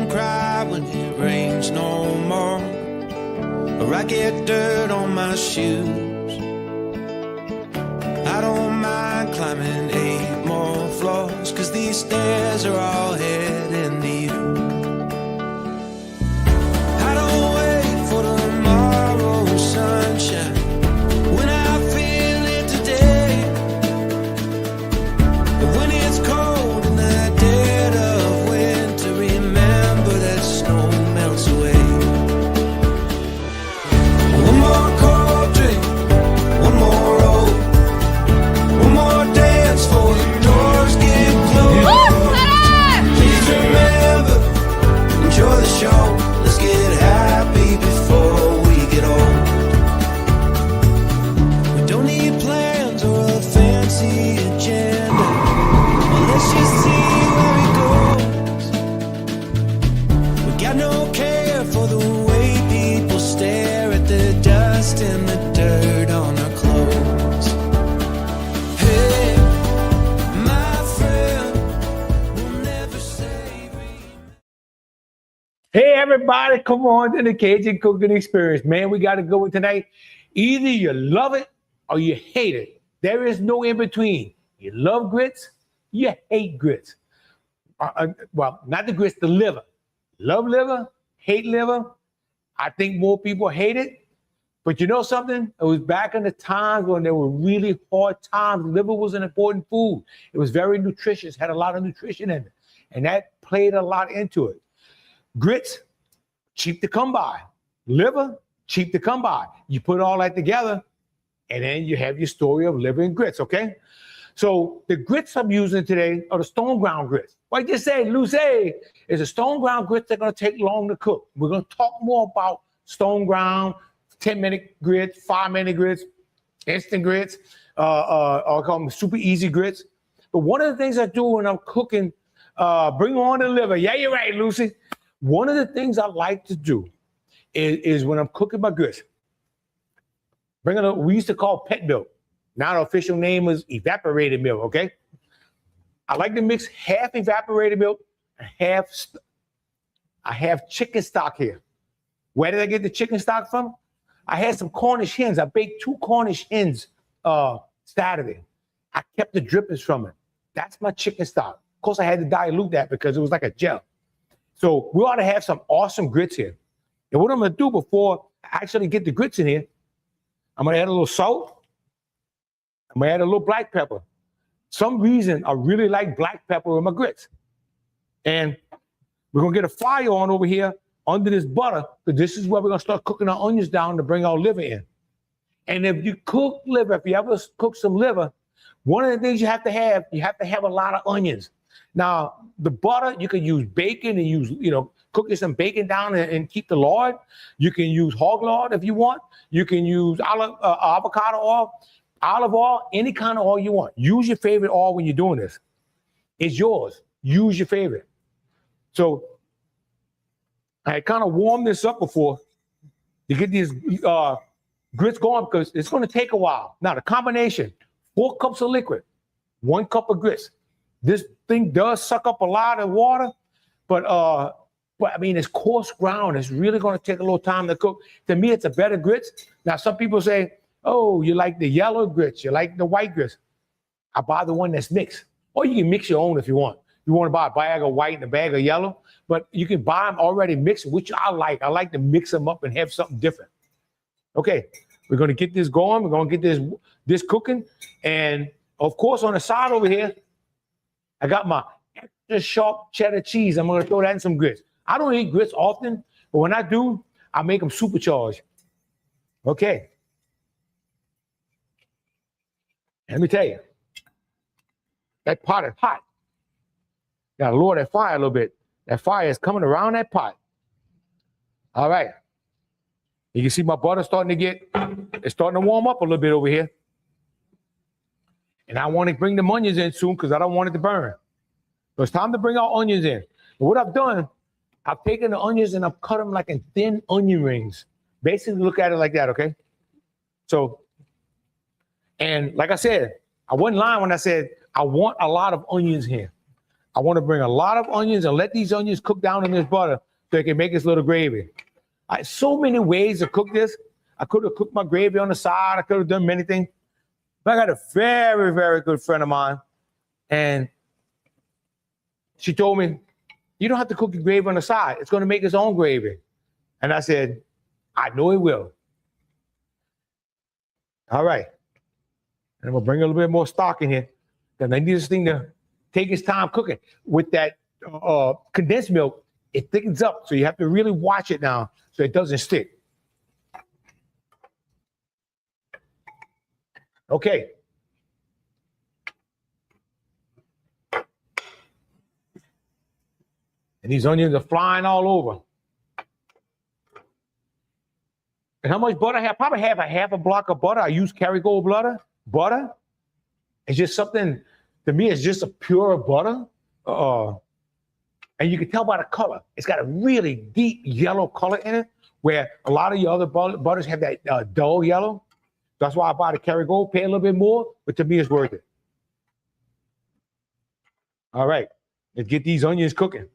and cry when it rains no more, or I get dirt on my shoes. I don't mind climbing 8 more floors, 'cause these stairs are all heading to you. I don't wait for tomorrow's sunshine when I feel it today. But when it's cold in the dead of winter, remember that snow melts away. One more cold drink, one more roll, one more dance before the doors get closed. Please remember, enjoy the show. Let's get happy before we get old. We don't need plans or a fancy agenda. Let's just see where it goes. We got no care for the way people stare at the dust and the dirt on our clothes. Hey, my friend, we'll never say Hey, everybody, come on to the Cajun Cooking Experience. Man, we got to go with tonight. Either you love it or you hate it. There is no in between. You love grits, you hate grits. Well, not the grits, the liver. Love liver, hate liver. I think more people hate it. But you know something? It was back in the times when there were really hard times. Liver was an important food. It was very nutritious, had a lot of nutrition in it. And that played a lot into it. Grits, cheap to come by. Liver, cheap to come by. You put all that together, and then you have your story of liver and grits, okay? So the grits I'm using today are the stone ground grits. What I just said, Lucy, is a stone ground grits that are going to take long to cook. We're going to talk more about stone ground, 10-minute grits, 5-minute grits, instant grits, I'll call them super easy grits. But one of the things I do when I'm cooking, bring on the liver. Yeah, you're right, Lucy. One of the things I like to do is when I'm cooking my grits, we used to call pet milk. Now the official name is evaporated milk, okay? I like to mix half evaporated milk and I have chicken stock here. Where did I get the chicken stock from? I had some Cornish hens. I baked 2 Cornish hens Saturday. I kept the drippings from it. That's my chicken stock. Of course, I had to dilute that because it was like a gel. So we ought to have some awesome grits here. And what I'm going to do before I actually get the grits in here, I'm going to add a little salt. I'm going to add a little black pepper. Some reason I really like black pepper in my grits. And we're going to get a fire on over here under this butter, because this is where we're going to start cooking our onions down to bring our liver in. And if you cook liver, if you ever cook some liver, one of the things you have to have a lot of onions. Now, the butter, you can use bacon and cook you some bacon down and keep the lard. You can use hog lard if you want. You can use avocado oil, olive oil, any kind of oil you want. Use your favorite oil when you're doing this. It's yours. Use your favorite. So I kind of warmed this up before to get these grits going, because it's going to take a while. Now, the combination, 4 cups of liquid, 1 cup of grits. This thing does suck up a lot of water, but I mean, it's coarse ground. It's really going to take a little time to cook. To me, it's a better grits. Now, some people say, oh, you like the yellow grits, you like the white grits. I buy the one that's mixed. Or you can mix your own if you want. You want to buy a bag of white and a bag of yellow, but you can buy them already mixed, which I like. I like to mix them up and have something different. Okay, we're going to get this going. We're going to get this cooking. And, of course, on the side over here, I got my extra sharp cheddar cheese. I'm going to throw that in some grits. I don't eat grits often, but when I do, I make them supercharged. Okay. Let me tell you, that pot is hot. Got to lower that fire a little bit. That fire is coming around that pot. All right. You can see my butter it's starting to warm up a little bit over here. And I want to bring the onions in soon because I don't want it to burn. So it's time to bring our onions in. And what I've done, I've taken the onions and I've cut them like in thin onion rings. Basically, look at it like that, okay? So, and like I said, I wasn't lying when I said I want a lot of onions here. I want to bring a lot of onions and let these onions cook down in this butter so it can make this little gravy. So many ways to cook this. I could have cooked my gravy on the side. I could have done many things. But I got a very, very good friend of mine, and she told me, you don't have to cook your gravy on the side. It's going to make its own gravy. And I said, I know it will. All right. And I'm going to bring a little bit more stock in here. Because I need this thing to take its time cooking. With that condensed milk, it thickens up. So you have to really watch it now so it doesn't stick. Okay. And these onions are flying all over. And how much butter I have? Probably have a half a block of butter. I use Kerrygold butter. It's just something, to me, it's just a pure butter. And you can tell by the color. It's got a really deep yellow color in it, where a lot of your other butters have that dull yellow. That's why I buy the Kerrygold, pay a little bit more, but to me, it's worth it. All right, let's get these onions cooking.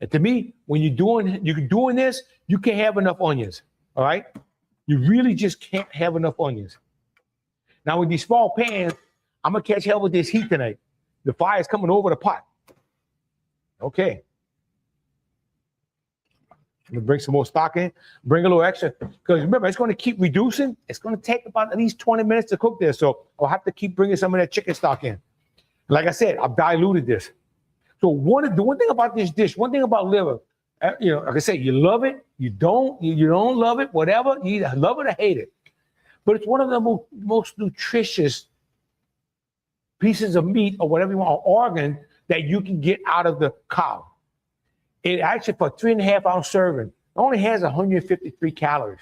And to me, when you're doing this, you can't have enough onions. All right, you really just can't have enough onions. Now with these small pans, I'm gonna catch hell with this heat tonight. The fire's coming over the pot. Okay. I'm gonna bring some more stock in, bring a little extra, because remember, it's gonna keep reducing. It's gonna take about at least 20 minutes to cook this, so I'll have to keep bringing some of that chicken stock in. Like I said, I've diluted this. So the one thing about this dish, one thing about liver, like I said, you love it, you don't love it, whatever, you either love it or hate it. But it's one of the most nutritious pieces of meat or whatever you want, or organ that you can get out of the cow. It actually, for 3.5 ounce serving, only has 153 calories.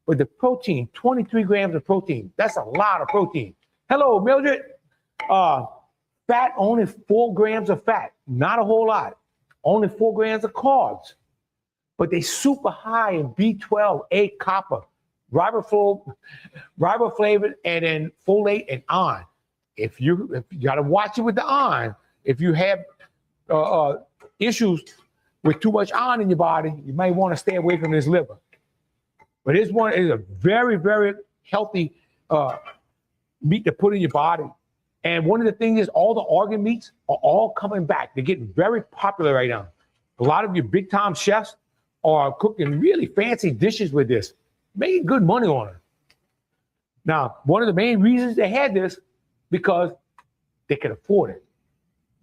But the protein, 23 grams of protein, that's a lot of protein. Hello, Mildred. Fat, only 4 grams of fat, not a whole lot. Only 4 grams of carbs. But they super high in B12, A, copper, riboflavin, and then folate and iron. If you got to watch it with the iron. If you have issues with too much iron in your body, you might want to stay away from this liver. But this one is a very, very healthy meat to put in your body. And one of the things is all the organ meats are all coming back. They're getting very popular right now. A lot of your big time chefs are cooking really fancy dishes with this, making good money on it. Now, one of the main reasons they had this, because they could afford it.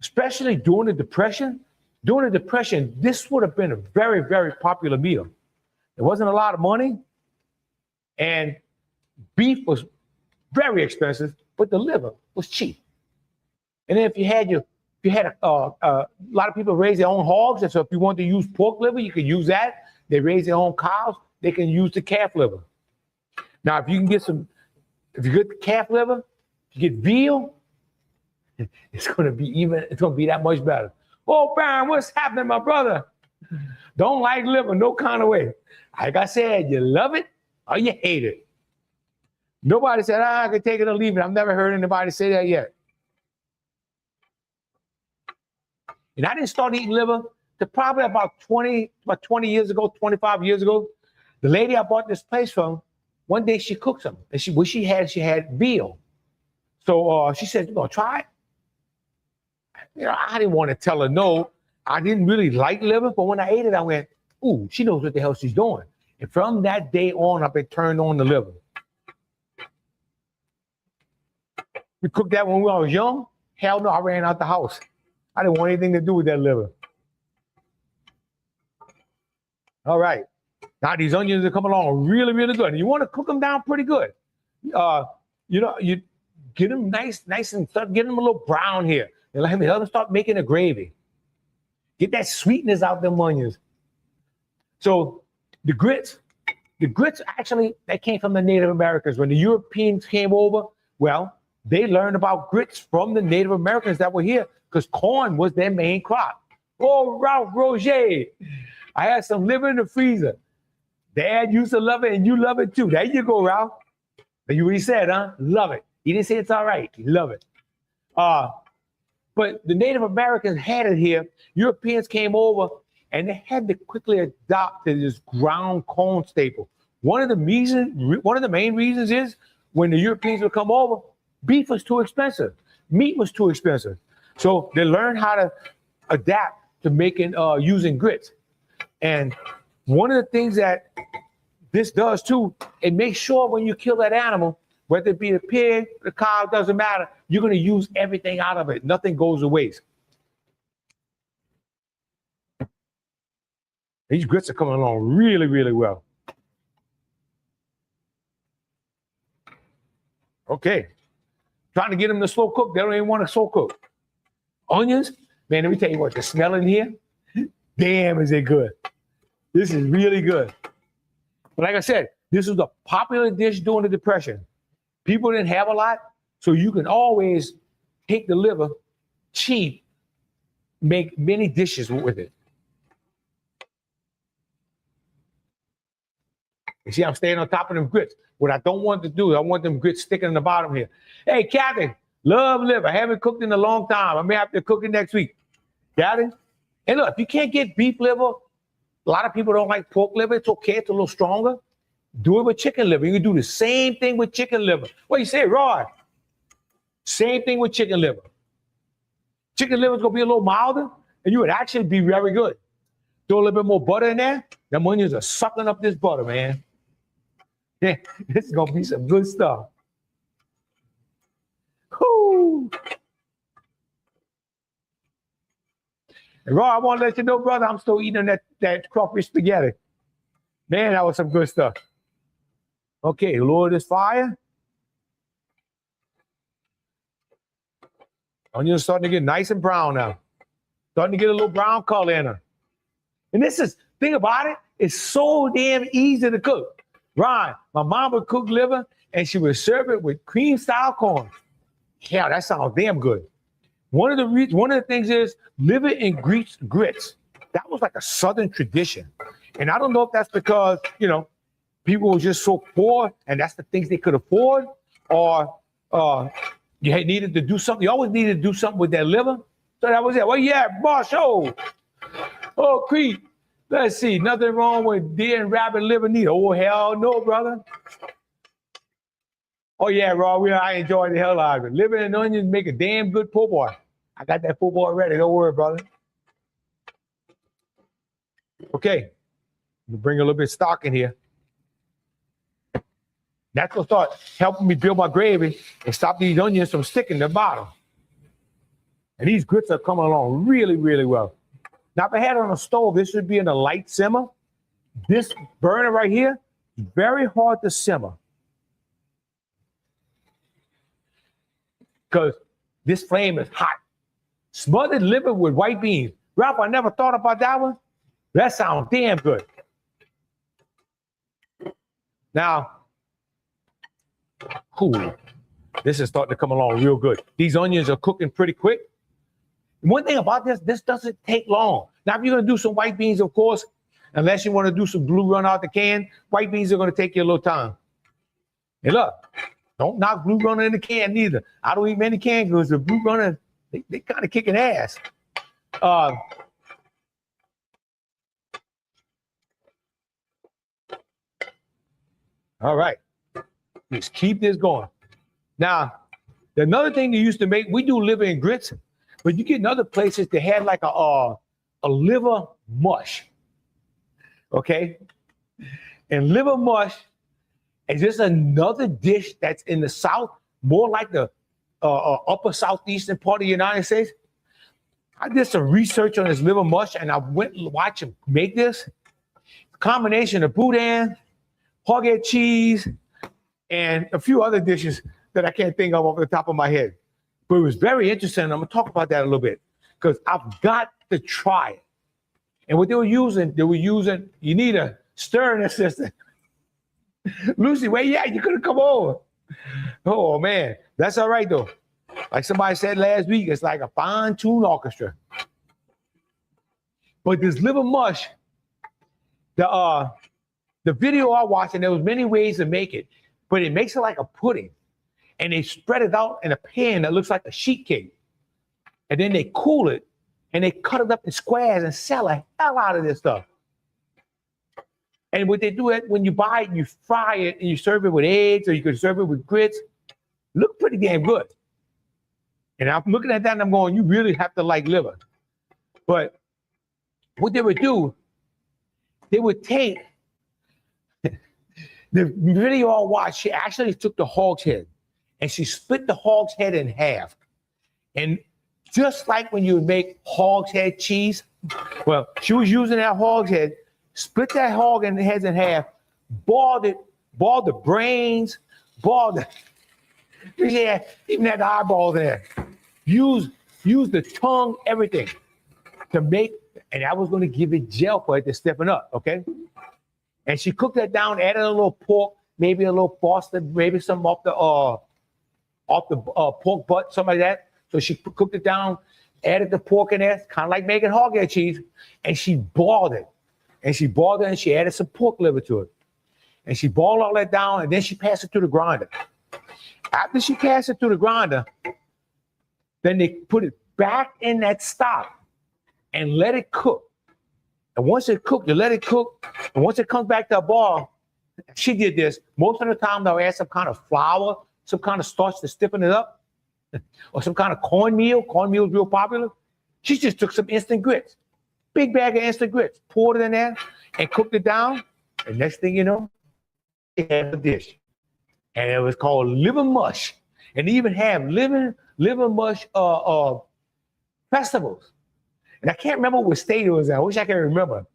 Especially during the Depression. During the Depression, this would have been a very, very popular meal. There wasn't a lot of money, and beef was very expensive, but the liver was cheap. And then if you had a lot of people raise their own hogs, and so if you want to use pork liver, you can use that. They raise their own cows, they can use the calf liver. Now, if you get the calf liver, if you get veal, it's gonna be that much better. Oh, Baron, what's happening, my brother? Don't like liver, no kind of way. Like I said, you love it or you hate it. Nobody said, I can take it or leave it. I've never heard anybody say that yet. And I didn't start eating liver till probably about 20 years ago, 25 years ago. The lady I bought this place from, one day she cooked some. And she had veal. So she said, you gonna try it? I didn't want to tell her no. I didn't really like liver, but when I ate it, I went, ooh, she knows what the hell she's doing. And from that day on, I've been turned on to liver. We cooked that when I was young. Hell no, I ran out the house. I didn't want anything to do with that liver. All right. Now these onions are coming along really, really good. And you want to cook them down pretty good. You get them nice and start getting them a little brown here. And let them start making a gravy. Get that sweetness out of them onions. So the grits actually, that came from the Native Americans. When the Europeans came over, well, they learned about grits from the Native Americans that were here because corn was their main crop. Oh, Ralph Roger, I had some liver in the freezer. Dad used to love it and you love it too. There you go, Ralph. You already said, huh? Love it. He didn't say it's all right. He love it. But the Native Americans had it here. Europeans came over and they had to quickly adopt to this ground corn staple. One of the main reasons is when the Europeans would come over, beef was too expensive. Meat was too expensive. So they learned how to adapt to making using grits. And one of the things that this does too, it makes sure when you kill that animal, whether it be the pig, the cow, doesn't matter, you're going to use everything out of it. Nothing goes to waste. These grits are coming along really, really well. Okay. Trying to get them to slow cook. They don't even want to slow cook. Onions, man, let me tell you what, the smell in here, damn, is it good. This is really good. But like I said, this was a popular dish during the Depression. People didn't have a lot, so you can always take the liver, cheap, make many dishes with it. You see, I'm staying on top of them grits. What I don't want to do, I want them grits sticking in the bottom here. Hey, Captain, love liver. Haven't cooked in a long time. I may have to cook it next week. Got it? And look, if you can't get beef liver, a lot of people don't like pork liver. It's okay. It's a little stronger. Do it with chicken liver. You can do the same thing with chicken liver. What you say, Rod? Same thing with chicken liver. Chicken liver is going to be a little milder, and you would actually be very good. Throw a little bit more butter in there. Them onions are sucking up this butter, man. Yeah, this is going to be some good stuff. Whoo. And Rod, I want to let you know, brother, I'm still eating that crawfish spaghetti. Man, that was some good stuff. Okay, lower this fire. Onions starting to get nice and brown now. Starting to get a little brown color in her. And this is, thing about it, it's so damn easy to cook. Ron, my mom would cook liver and she would serve it with cream style corn. Yeah, that sounds damn good. One of the things is liver and grits. That was like a Southern tradition. And I don't know if that's because, you know, people were just so poor and that's the things they could afford, or you had needed to do something. You always needed to do something with that liver. So that was it. Well, yeah, boss, oh, Creed. Let's see, nothing wrong with deer and rabbit liver neither. Oh, hell no, brother. Oh, yeah, Rob, I enjoy the hell out of it. Liver and onions make a damn good po' boy. I got that po' boy ready. Don't worry, brother. Okay, bring a little bit of stock in here. That's gonna start helping me build my gravy and stop these onions from sticking to the bottom. And these grits are coming along really, really well. Now, if I had it on a stove, this should be in a light simmer. This burner right here is very hard to simmer, because this flame is hot. Smothered liver with white beans. Ralph, I never thought about that one. That sounds damn good. Now, this is starting to come along real good. These onions are cooking pretty quick. One thing about this doesn't take long. Now, if you're going to do some white beans, of course, unless you want to do some Blue Run out the can, white beans are going to take you a little time. And look, don't knock Blue Runner in the can neither. I don't eat many canned goods. The Blue Runner, they kind of kicking ass. All right. Let's keep this going. Now, another thing they used to make, we do liver and grits, but you get in other places that had like a liver mush. Okay? And liver mush is just another dish that's in the South, more like the upper southeastern part of the United States. I did some research on this liver mush and I went and watched him make this. Combination of boudin, hog-head cheese, and a few other dishes that I can't think of off the top of my head. But it was very interesting. I'm going to talk about that a little bit because I've got to try it. And what they were using, you need a stirring assistant. Lucy, where you at? You could have come over. Oh, man. That's all right, though. Like somebody said last week, it's like a fine-tuned orchestra. But this liver mush, the video I watched, and there was many ways to make it, but it makes it like a pudding. And they spread it out in a pan that looks like a sheet cake. and then they cool it, and they cut it up in squares and sell the hell out of this stuff. And what they do it when you buy it, you fry it and you serve it with eggs, or you could serve it with grits. Look pretty damn good. And I'm looking at that and I'm going, you really have to like liver. But what they would do, they would take the video I watched. She actually took the hog's head and she split the hog's head in half. And just like when you would make hog's head cheese, well, she was using that hog's head, split that hog and the heads in half, boiled the brains, boiled the, yeah, even had the eyeballs in there. Use the tongue, everything to make, and I was going to give it gel for it to stiffen up, okay? And she cooked that down, added a little pork, maybe a little Foster, maybe some off the pork butt, something like that. So she cooked it down, added the pork in there, kind of like making hog head cheese, and she boiled it. And she boiled it and she added some pork liver to it. And she boiled all that down and then she passed it through the grinder. After she passed it through the grinder, then they put it back in that stock and let it cook. And once it cooked, you let it cook. And once it comes back to a boil, she did this. Most of the time, they'll add some kind of flour, some kind of starch to stiffen it up, or some kind of cornmeal. Cornmeal is real popular. She just took some instant grits, big bag of instant grits, poured it in there, and cooked it down. And next thing you know, it had a dish. And it was called liver mush. And they even have liver mush festivals. And I can't remember what state it was at. I wish I could remember.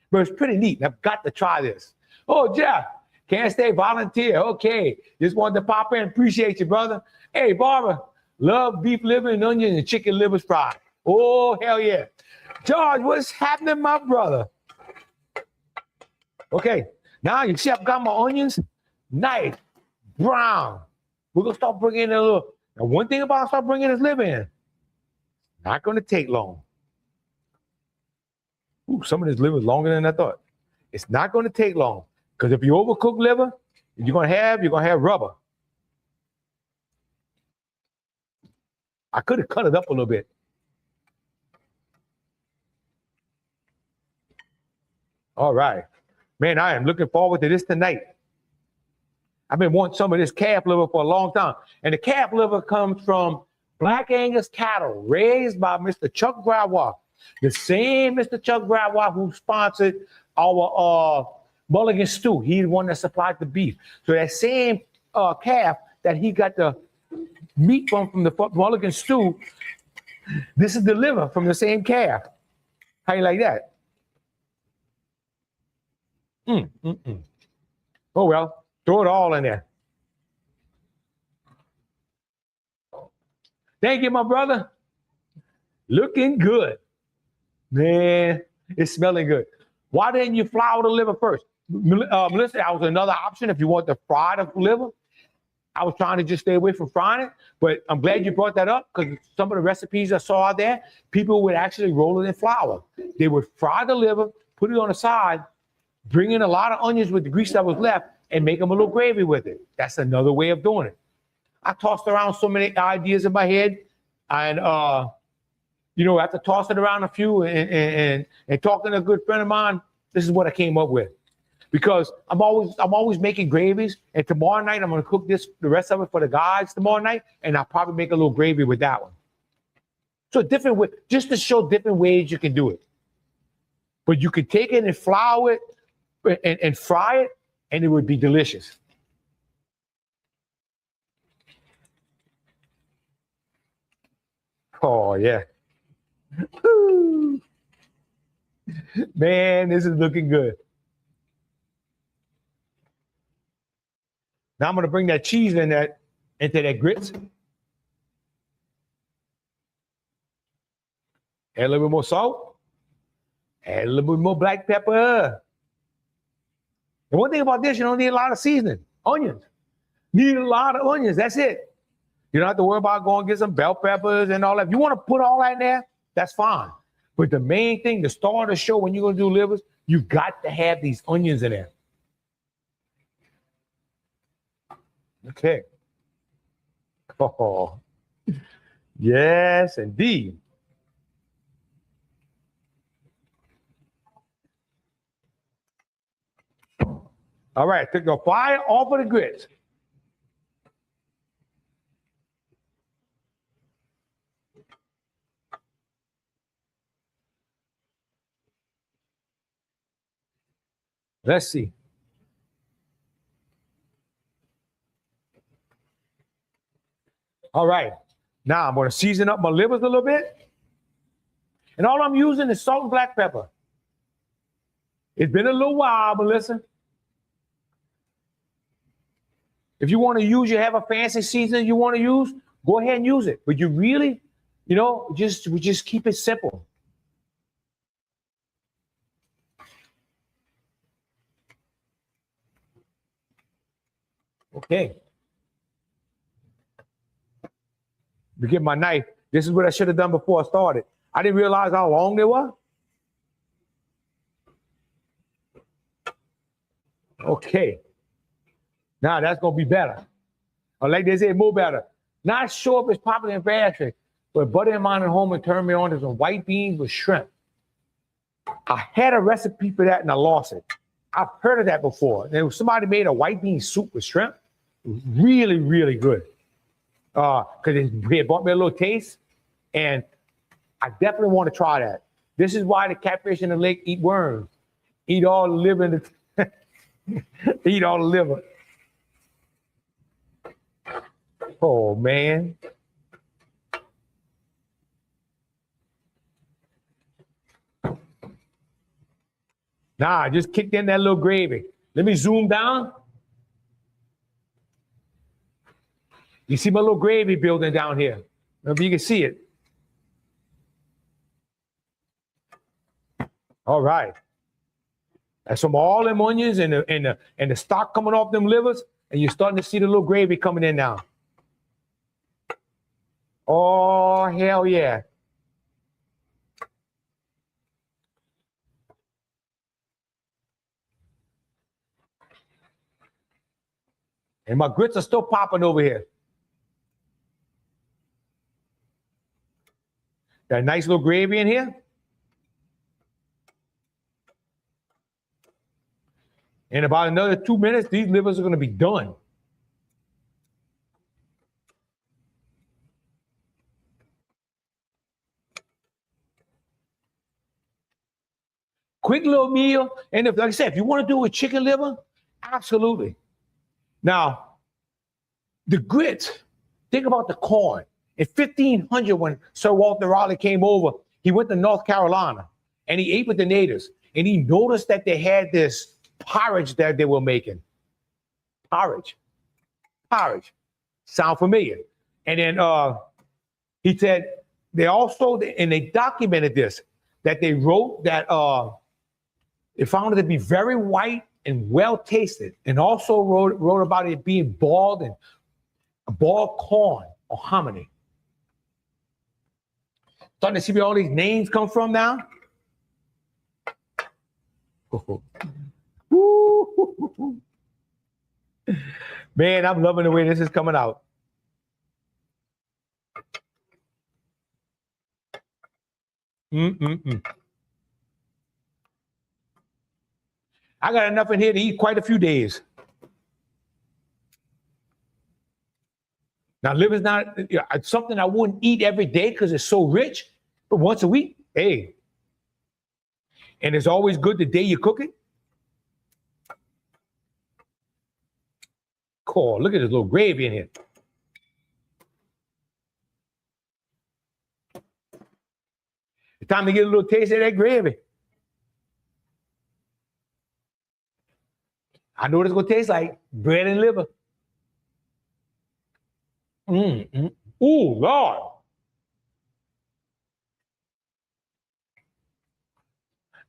But it's pretty neat. I've got to try this. Oh, Jeff, can't stay volunteer. Okay. Just wanted to pop in. Appreciate you, brother. Hey, Barbara, love beef liver and onion and chicken liver fried. Oh, hell yeah. George, what's happening, my brother? Okay. Now you see I've got my onions. Nice. Brown. We're going to start bringing in a little. Now, one thing about start bringing this liver in, not going to take long. Ooh, some of this liver is longer than I thought. It's not going to take long because if you overcook liver, you're going to have rubber. I could have cut it up a little bit. All right. Man, I am looking forward to this tonight. I've been wanting some of this calf liver for a long time. And the calf liver comes from Black Angus cattle raised by Mr. Chuck Gravois. The same Mr. Chuck Gravois who sponsored our Mulligan stew. He's the one that supplied the beef. So that same calf that he got the meat from the Mulligan stew, this is the liver from the same calf. How you like that? Oh, well, throw it all in there. Thank you, my brother. Looking good. Man, it's smelling good. Why didn't you flour the liver first? Melissa, that was another option if you want to fry the liver. I was trying to just stay away from frying it, but I'm glad you brought that up because some of the recipes I saw out there, people would actually roll it in flour. They would fry the liver, put it on the side, bring in a lot of onions with the grease that was left, and make them a little gravy with it. That's another way of doing it. I tossed around so many ideas in my head, and after tossing around a few and talking to a good friend of mine, this is what I came up with. Because I'm always making gravies, and tomorrow night I'm gonna cook the rest of it for the guys tomorrow night, and I'll probably make a little gravy with that one. So different way, just to show different ways you can do it. But you could take it and flour it and fry it, and it would be delicious. Oh yeah. Man, this is looking good. Now I'm going to bring that cheese into that grits. Add a little bit more salt. Add a little bit more black pepper. And one thing about this, you don't need a lot of seasoning. Onions. Need a lot of onions. That's it. You don't have to worry about going and get some bell peppers and all that. If you want to put all that in there, that's fine. But the main thing, the star of the show when you're going to do livers, you got to have these onions in there. Okay. Oh, yes, indeed. All right, took the fire off of the grits. Let's see. All right. Now I'm going to season up my livers a little bit. And all I'm using is salt and black pepper. It's been a little while, Melissa. If you want to use, you have a fancy seasoning you want to use, go ahead and use it. But you really, we just keep it simple. Okay. To get my knife, this is what I should have done before I started. I didn't realize how long they were. Okay. Now that's going to be better. Or like they say, more better. Not sure if it's popular in fast food, but a buddy of mine at home and turned me on to some white beans with shrimp. I had a recipe for that and I lost it. I've heard of that before. There was somebody made a white bean soup with shrimp. It was really, really good. Because it brought me a little taste, and I definitely want to try that. This is why the catfish in the lake eat worms, eat all the liver, in the eat all the liver. Oh man! Nah, I just kicked in that little gravy. Let me zoom down. You see my little gravy building down here. If you can see it. All right. That's from all them onions and the stock coming off them livers, and you're starting to see the little gravy coming in now. Oh, hell yeah. And my grits are still popping over here. Got a nice little gravy in here. In about another 2 minutes, these livers are going to be done. Quick little meal. And if, like I said, if you want to do a chicken liver, absolutely. Now, the grits, think about the corn. In 1500, when Sir Walter Raleigh came over, he went to North Carolina and he ate with the natives. And he noticed that they had this porridge that they were making. Porridge. Sound familiar? And then he said they also, and they documented this, that they wrote that they found it to be very white and well tasted, and also wrote about it being boiled and boiled corn or hominy. Starting to see where all these names come from now. Man, I'm loving the way this is coming out. I got enough in here to eat quite a few days. Now, liver's not something I wouldn't eat every day because it's so rich, but once a week, hey. And it's always good the day you cook it. Cool. Look at this little gravy in here. It's time to get a little taste of that gravy. I know what it's going to taste like. Bread and liver. Ooh, Lord.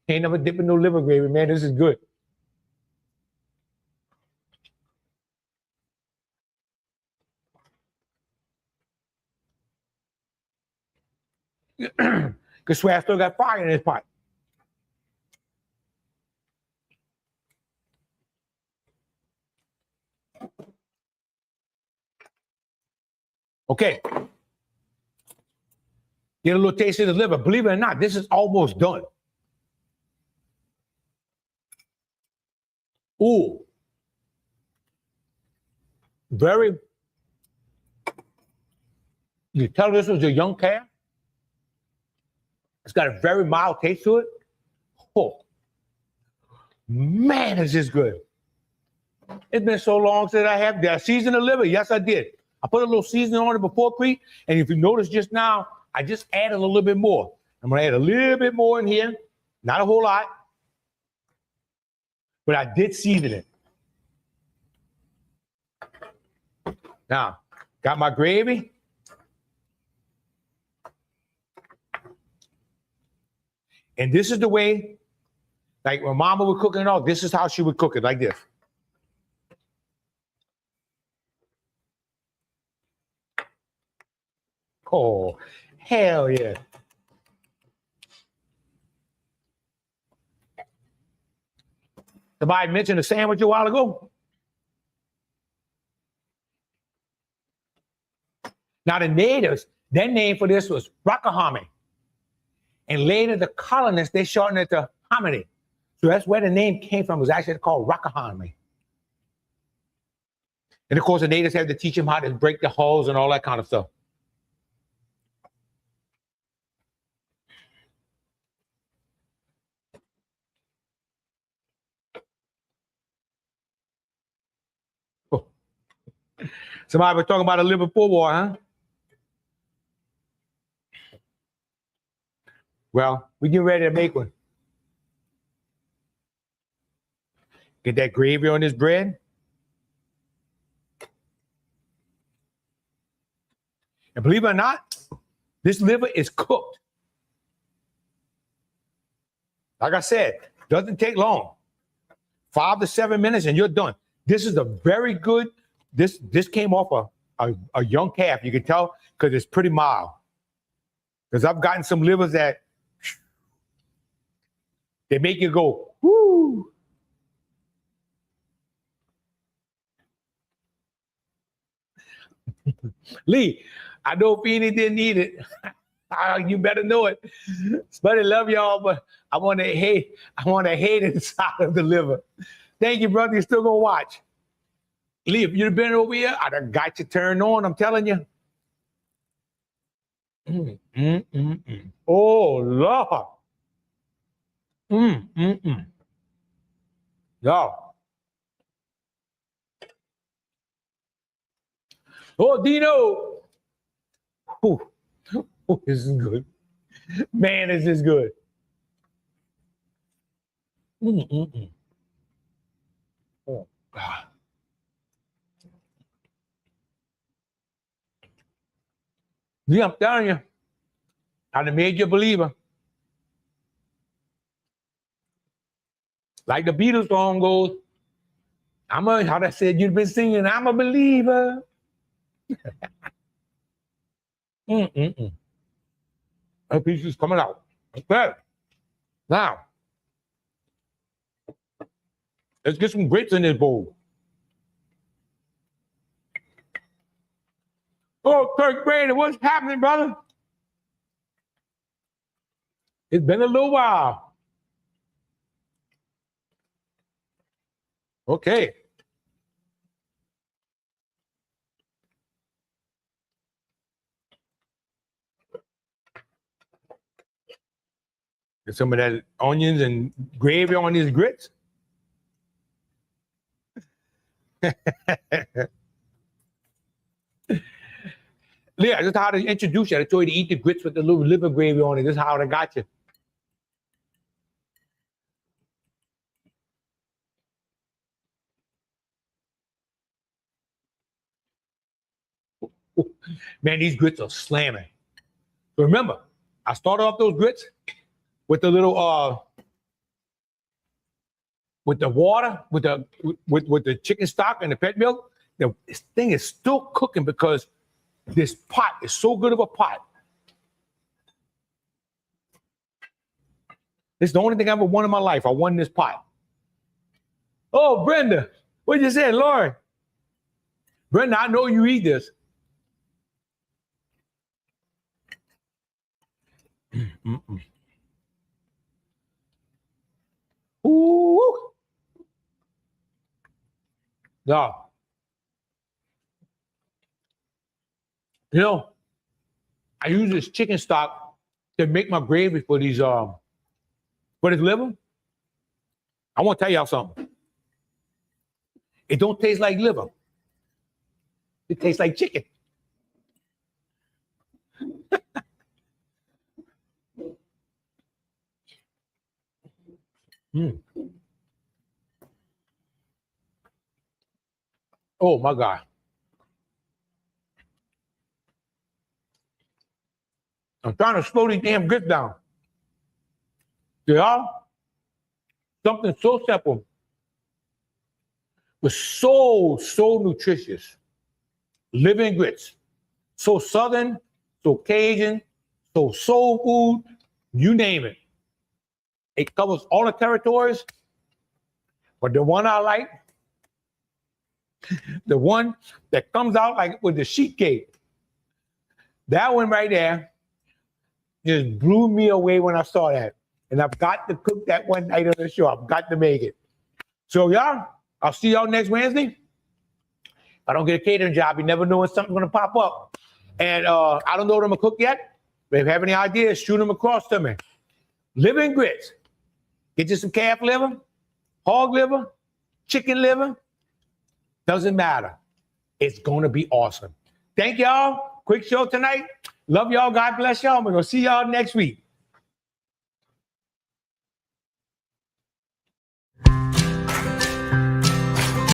Ain't never dipping no liver gravy, man. This is good. Because I still got fire in this pot. Okay. Get a little taste of the liver. Believe it or not, this is almost done. Ooh. very, you tell this was a young calf. It's got a very mild taste to it. Oh, man, is this good. It's been so long since I seasoned the liver. Yes, I did. I put a little seasoning on it before Crete. And if you notice just now, I just added a little bit more. I'm going to add a little bit more in here. Not a whole lot. But I did season it. Now, got my gravy. And this is the way, like when Mama would cook it all, this is how she would cook it, like this. Oh, hell yeah. Somebody mentioned a sandwich a while ago. Now the natives, their name for this was Rakahame. And later the colonists, they shortened it to hominy. So that's where the name came from. It was actually called Rakahame. And of course the natives had to teach them how to break the hulls and all that kind of stuff. Oh. Somebody was talking about a Liverpool war, huh? Well, we get ready to make one. Get that gravy on this bread. And believe it or not, this liver is cooked. Like I said, doesn't take long. 5 to 7 minutes and you're done. This is a very good, this came off a young calf. You can tell because it's pretty mild. Because I've gotten some livers that they make you go, whoo. Lee, I know Feeny didn't eat it. You better know it. Buddy, love y'all, but I want to hate inside of the liver. Thank you, brother. You're still gonna watch. Lee, if you'd have been over here, I'd have got you turned on. I'm telling you. Oh Lord. Y'all. Oh, Dino. Ooh. Oh, this is good. Man, this is good. Oh, God. Yeah, I'm telling you. I done made you a believer. Like the Beatles song goes, how they said you've been singing, I'm a believer. That piece is coming out. Okay. Now, let's get some grits in this bowl. Oh, Kirk Brady, what's happening, brother? It's been a little while. Okay. Get some of that onions and gravy on these grits. Yeah, this is how to introduce you. I told you to eat the grits with the little liver gravy on it. This is how I got you. Man, these grits are slamming. So remember, I started off those grits with the little with the water, with the chicken stock and the pet milk. This thing is still cooking because this pot is so good of a pot. This is the only thing I ever won in my life. I won this pot. Oh, Brenda, what you say, Lauren? Brenda, I know you eat this. Ooh. Yeah. You know, I use this chicken stock to make my gravy for these for this liver. I want to tell y'all something. It don't taste like liver. It tastes like chicken. Mm. Oh my God. I'm trying to slow these damn grits down. Y'all, something so simple, but so nutritious. Living grits. So Southern, so Cajun, so soul food, you name it. It covers all the territories, but the one I like, the one that comes out like with the sheet cake, that one right there just blew me away when I saw that. And I've got to cook that one night on the show. I've got to make it. So y'all, I'll see y'all next Wednesday. If I don't get a catering job, you never know when something's gonna pop up. And I don't know what I'm gonna cook yet, but if you have any ideas, shoot them across to me. Living grits. Get you some calf liver, hog liver, chicken liver. Doesn't matter. It's gonna be awesome. Thank y'all. Quick show tonight. Love y'all. God bless y'all. We're gonna see y'all next week.